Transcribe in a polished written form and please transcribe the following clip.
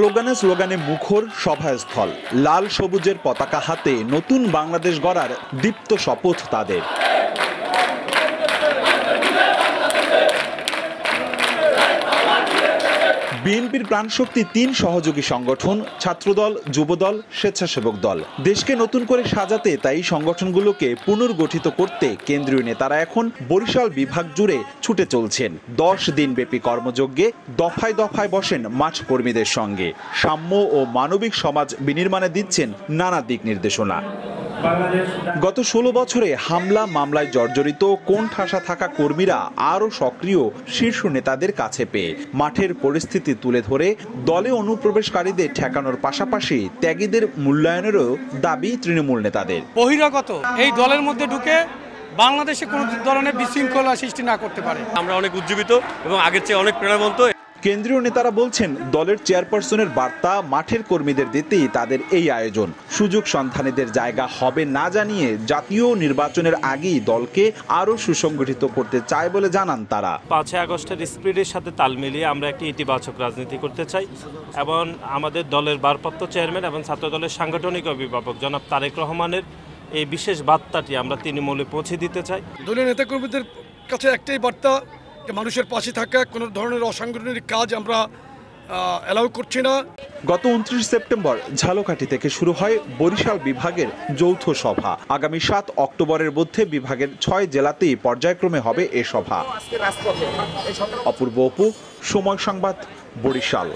স্লোগানে স্লোগানে মুখর সভাস্থল, লাল সবুজের পতাকা হাতে নতুন বাংলাদেশ গড়ার দীপ্ত শপথ তাদের। বিএনপির প্রাণশক্তি ৩ সহযোগী সংগঠন ছাত্রদল, যুবদল, স্বেচ্ছাসেবক দল। দেশকে নতুন করে সাজাতে তাই সংগঠনগুলোকে পুনর্গঠিত করতে কেন্দ্রীয় নেতারা এখন বরিশাল বিভাগ জুড়ে ছুটে চলছেন। ১০ দিনব্যাপী কর্মযজ্ঞে দফায় দফায় বসেন মাঠ কর্মীদের সঙ্গে। সাম্য ও মানবিক সমাজ বিনির্মাণে দিচ্ছেন নানা দিক নির্দেশনা। গত ১৬ বছরে হামলা মামলায় জর্জরিত কোণঠাসা থাকা কর্মীরা আরও সক্রিয় শীর্ষ নেতাদের কাছে পেয়ে মাঠের পরিস্থিতি তুলে ধরে দলে অনুপ্রবেশকারীদের ঠেকানোর পাশাপাশি ত্যাগীদের মূল্যায়নেরও দাবি তৃণমূল নেতাদের। বহিরাগত এই দলের মধ্যে ঢুকে বাংলাদেশে কোনো ধরনের বিশৃঙ্খলা সৃষ্টি না করতে পারে। আমরা অনেক উজ্জীবিত এবং আগের চেয়ে অনেক প্রেরণাবন্ত। কেন্দ্রীয় নেতারা বলছেন, দলের চেয়ারপারসনের বার্তা মাঠের কর্মীদের দিতেই তাদের এই আয়োজন। সুযোগ সন্ধানীদের জায়গা হবে না জানিয়ে জাতীয় নির্বাচনের আগেই দলকে আরও সুসংগঠিত করতে চায় বলে জানান তারা। ৫ আগস্টের স্পিরিটের সাথে তাল মিলিয়ে আমরা একটি ইতিবাচক রাজনীতি করতে চাই এবং আমাদের দলের ভারপ্রাপ্ত চেয়ারম্যান এবং ছাত্র দলের সাংগঠনিক অভিভাবক জনাব তারেক রহমানের এই বিশেষ বার্তাটি আমরা তৃণমূলে পৌঁছে দিতে চাই। দলীয় নেতাকর্মীদের কাছে একটাই বার্তা, মানুষের পাশে থাকা, কোনো ধরনের অসাংগঠনিক কাজ আমরা অ্যালাউ করছি না। গত ২৯ সেপ্টেম্বর ঝালকাঠি থেকে শুরু হয় বরিশাল বিভাগের যৌথ সভা। আগামী ৭ অক্টোবরের মধ্যে বিভাগের ৬ জেলাতেই পর্যায়ক্রমে হবে এ সভা। অপূর্ব অপু, সময় সংবাদ, বরিশাল।